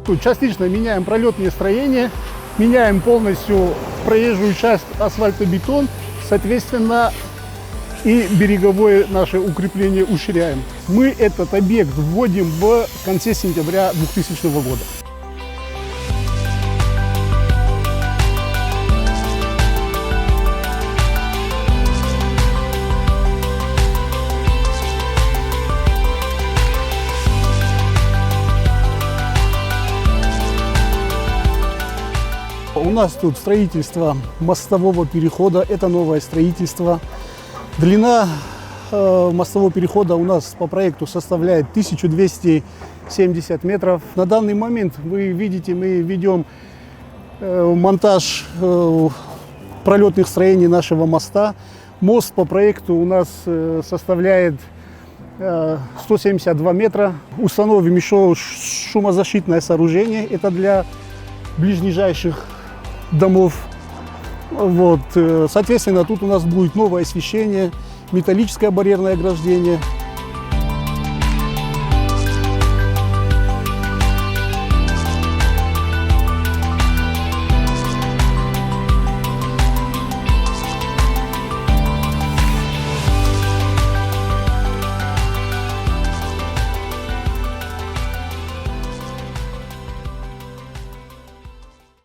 Тут частично меняем пролетные строения, меняем полностью проезжую часть асфальтобетон, соответственно, и береговое наше укрепление уширяем. Мы этот объект вводим в конце сентября 2000 года. У нас тут строительство мостового перехода, это новое строительство. Длина мостового перехода у нас по проекту составляет 1270 метров. На данный момент вы видите, мы ведем монтаж пролетных строений нашего моста. Мост по проекту у нас составляет 172 метра. Установим еще шумозащитное сооружение, это для ближайших домов. Вот. Соответственно, тут у нас будет новое освещение, металлическое барьерное ограждение.